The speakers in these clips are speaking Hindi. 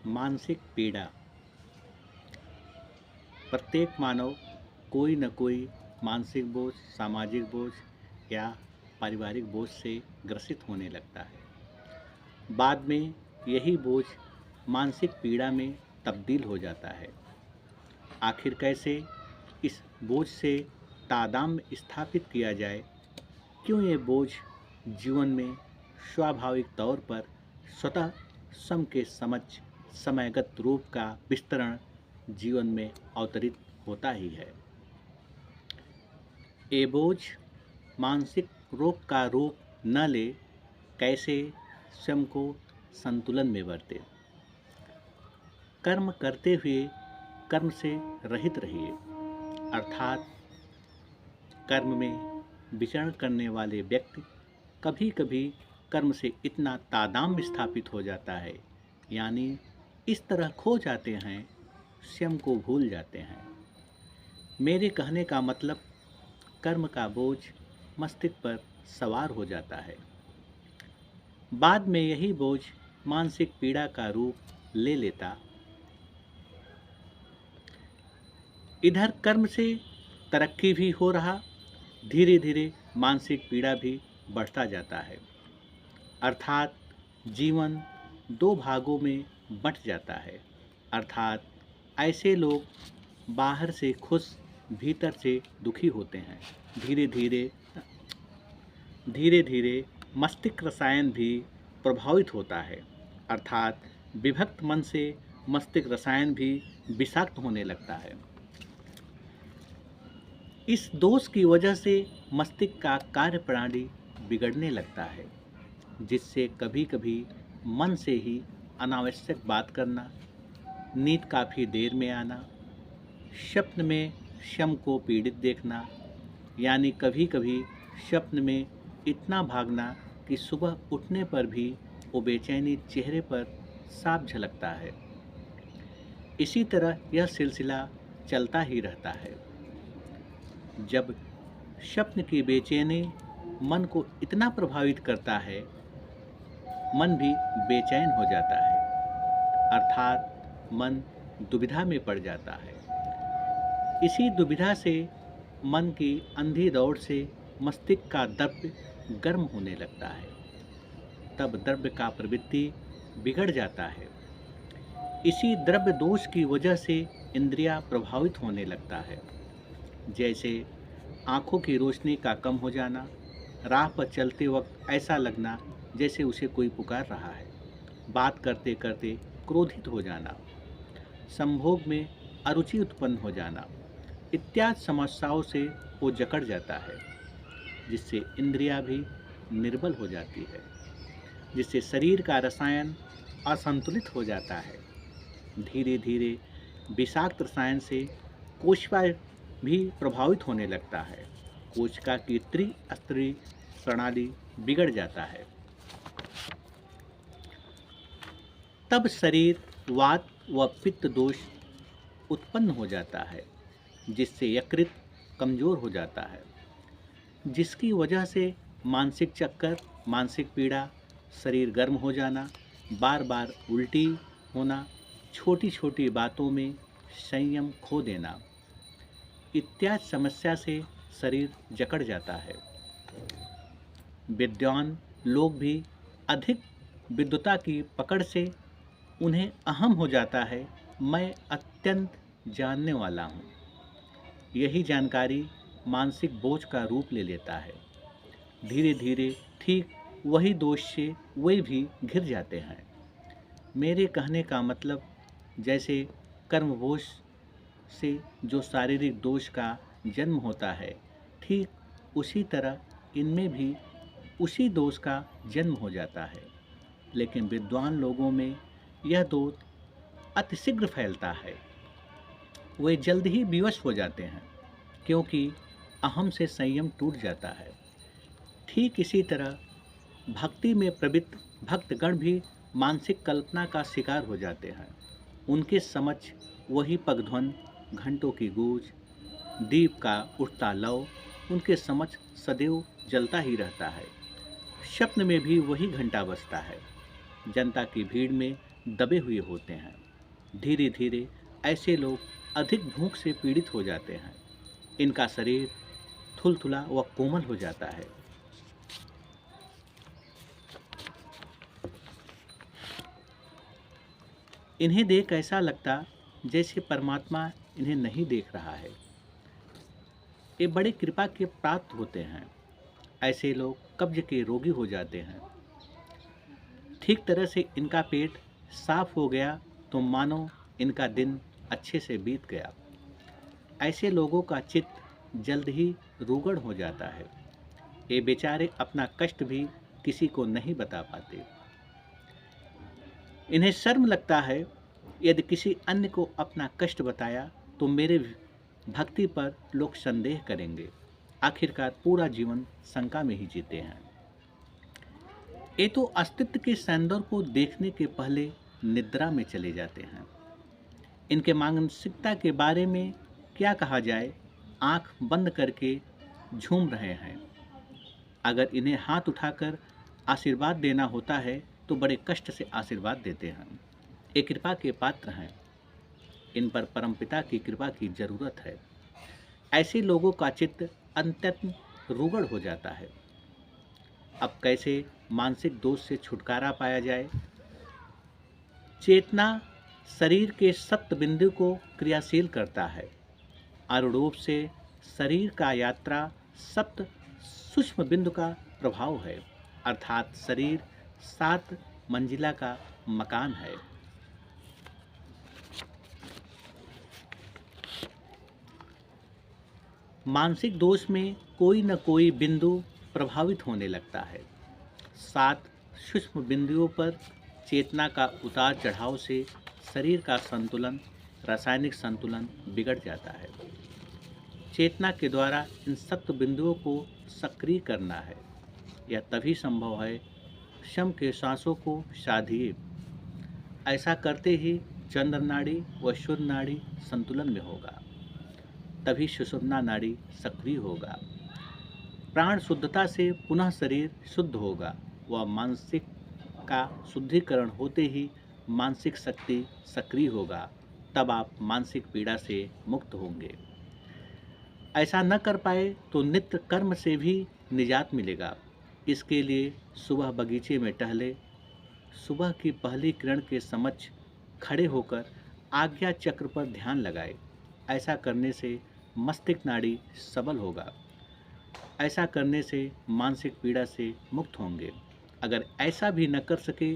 मानसिक पीड़ा। प्रत्येक मानव कोई न कोई मानसिक बोझ, सामाजिक बोझ या पारिवारिक बोझ से ग्रसित होने लगता है। बाद में यही बोझ मानसिक पीड़ा में तब्दील हो जाता है। आखिर कैसे इस बोझ से तादात्म्य स्थापित किया जाए? क्यों ये बोझ जीवन में स्वाभाविक तौर पर स्वतः सम के समक्ष समयगत रूप का विस्तरण जीवन में अवतरित होता ही है। ये बोझ मानसिक रोग का रूप न ले, कैसे स्वयं को संतुलन में बरते। कर्म करते हुए कर्म से रहित रहिए, अर्थात कर्म में विचरण करने वाले व्यक्ति कभी कभी कर्म से इतना तादात्म्य स्थापित हो जाता है, यानी इस तरह खो जाते हैं, स्वयं को भूल जाते हैं। मेरे कहने का मतलब, कर्म का बोझ मस्तिष्क पर सवार हो जाता है। बाद में यही बोझ मानसिक पीड़ा का रूप ले लेता। इधर कर्म से तरक्की भी हो रहा, धीरे धीरे मानसिक पीड़ा भी बढ़ता जाता है, अर्थात जीवन दो भागों में बंट जाता है। अर्थात ऐसे लोग बाहर से खुश, भीतर से दुखी होते हैं। धीरे धीरे मस्तिष्क रसायन भी प्रभावित होता है, अर्थात विभक्त मन से मस्तिष्क रसायन भी विषाक्त होने लगता है। इस दोष की वजह से मस्तिष्क का कार्य प्रणाली बिगड़ने लगता है, जिससे कभी कभी मन से ही अनावश्यक बात करना, नींद काफ़ी देर में आना, स्वप्न में स्वयं को पीड़ित देखना, यानी कभी कभी स्वप्न में इतना भागना कि सुबह उठने पर भी वो बेचैनी चेहरे पर साफ झलकता है। इसी तरह यह सिलसिला चलता ही रहता है। जब स्वप्न की बेचैनी मन को इतना प्रभावित करता है, मन भी बेचैन हो जाता है, अर्थात मन दुविधा में पड़ जाता है। इसी दुविधा से, मन की अंधी दौड़ से मस्तिष्क का द्रव्य गर्म होने लगता है। तब द्रव्य का प्रवृत्ति बिगड़ जाता है। इसी द्रव्य दोष की वजह से इंद्रियां प्रभावित होने लगता है, जैसे आँखों की रोशनी का कम हो जाना, राह पर चलते वक्त ऐसा लगना जैसे उसे कोई पुकार रहा है, बात करते करते क्रोधित हो जाना, संभोग में अरुचि उत्पन्न हो जाना इत्यादि समस्याओं से वो जकड़ जाता है, जिससे इंद्रियां भी निर्बल हो जाती है, जिससे शरीर का रसायन असंतुलित हो जाता है। धीरे धीरे विषाक्त रसायन से कोशिका भी प्रभावित होने लगता है। कोशिका की त्रिस्तरीय प्रणाली बिगड़ जाता है। तब शरीर वात व पित्त दोष उत्पन्न हो जाता है, जिससे यकृत कमजोर हो जाता है, जिसकी वजह से मानसिक चक्कर, मानसिक पीड़ा, शरीर गर्म हो जाना, बार बार उल्टी होना, छोटी छोटी बातों में संयम खो देना इत्यादि समस्या से शरीर जकड़ जाता है। विद्वान लोग भी अधिक विद्वता की पकड़ से उन्हें अहम हो जाता है, मैं अत्यंत जानने वाला हूँ। यही जानकारी मानसिक बोझ का रूप ले लेता है। धीरे धीरे ठीक वही दोष से वे भी घिर जाते हैं। मेरे कहने का मतलब, जैसे कर्मबोझ से जो शारीरिक दोष का जन्म होता है, ठीक उसी तरह इनमें भी उसी दोष का जन्म हो जाता है। लेकिन विद्वान लोगों में यह दोष अतिशीघ्र फैलता है। वे जल्द ही विवश हो जाते हैं, क्योंकि अहम से संयम टूट जाता है। ठीक इसी तरह भक्ति में प्रवृत्त भक्तगण भी मानसिक कल्पना का शिकार हो जाते हैं। उनके समक्ष वही पगध्वन, घंटों की गूंज, दीप का उठता लौ उनके समक्ष सदैव जलता ही रहता है। स्वप्न में भी वही घंटा बजता है। जनता की भीड़ में दबे हुए होते हैं। धीरे धीरे ऐसे लोग अधिक भूख से पीड़ित हो जाते हैं। इनका शरीर थुलथुला व कोमल हो जाता है। इन्हें देख ऐसा लगता जैसे परमात्मा इन्हें नहीं देख रहा है। ये बड़े कृपा के प्राप्त होते हैं। ऐसे लोग कब्ज के रोगी हो जाते हैं। ठीक तरह से इनका पेट साफ हो गया तो मानो इनका दिन अच्छे से बीत गया। ऐसे लोगों का चित्त जल्द ही रूगड़ हो जाता है। ये बेचारे अपना कष्ट भी किसी को नहीं बता पाते। इन्हें शर्म लगता है, यदि किसी अन्य को अपना कष्ट बताया तो मेरे भक्ति पर लोग संदेह करेंगे। आखिरकार पूरा जीवन शंका में ही जीते हैं। ये तो अस्तित्व के सौंदर्य को देखने के पहले निद्रा में चले जाते हैं। इनके मानसिकता के बारे में क्या कहा जाए, आंख बंद करके झूम रहे हैं। अगर इन्हें हाथ उठाकर आशीर्वाद देना होता है तो बड़े कष्ट से आशीर्वाद देते हैं। ये कृपा के पात्र हैं। इन पर परमपिता की कृपा की जरूरत है। ऐसे लोगों का चित्त अत्यंत रूगड़ हो जाता है। अब कैसे मानसिक दोष से छुटकारा पाया जाए? चेतना शरीर के सप्त बिंदु को क्रियाशील करता है। आरूढ़ से शरीर का यात्रा सप्त सूक्ष्म बिंदु का प्रभाव है, अर्थात शरीर 7 मंजिला का मकान है। मानसिक दोष में कोई न कोई बिंदु प्रभावित होने लगता है। 7 सूक्ष्म बिंदुओं पर चेतना का उतार चढ़ाव से शरीर का संतुलन, रासायनिक संतुलन बिगड़ जाता है। चेतना के द्वारा इन सप्त बिंदुओं को सक्रिय करना है। यह तभी संभव है शम के सांसों को साधिए। ऐसा करते ही चंद्र नाड़ी व शुद्ध नाड़ी संतुलन में होगा, तभी सुषुम्ना नाड़ी सक्रिय होगा। प्राण शुद्धता से पुनः शरीर शुद्ध होगा व मानसिक का शुद्धिकरण होते ही मानसिक शक्ति सक्रिय होगा। तब आप मानसिक पीड़ा से मुक्त होंगे। ऐसा न कर पाए तो नित्य कर्म से भी निजात मिलेगा। इसके लिए सुबह बगीचे में टहले, सुबह की पहली किरण के समक्ष खड़े होकर आज्ञा चक्र पर ध्यान लगाए। ऐसा करने से मस्तिष्क नाड़ी सबल होगा। ऐसा करने से मानसिक पीड़ा से मुक्त होंगे। अगर ऐसा भी न कर सके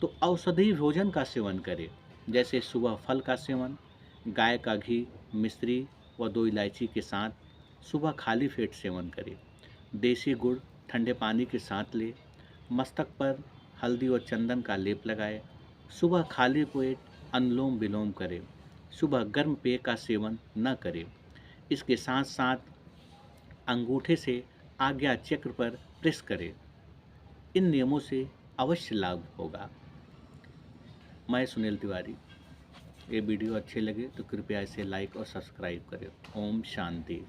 तो औषधि भोजन का सेवन करें, जैसे सुबह फल का सेवन, गाय का घी, मिश्री व 2 इलायची के साथ सुबह खाली पेट सेवन करें। देसी गुड़ ठंडे पानी के साथ ले। मस्तक पर हल्दी और चंदन का लेप लगाए। सुबह खाली पेट अनुलोम विलोम करें। सुबह गर्म पेय का सेवन न करें। इसके साथ साथ अंगूठे से आज्ञा चक्र पर प्रेस करें। इन नियमों से अवश्य लाभ होगा। मैं सुनील तिवारी। ये वीडियो अच्छे लगे तो कृपया इसे लाइक और सब्सक्राइब करें। ओम शांति।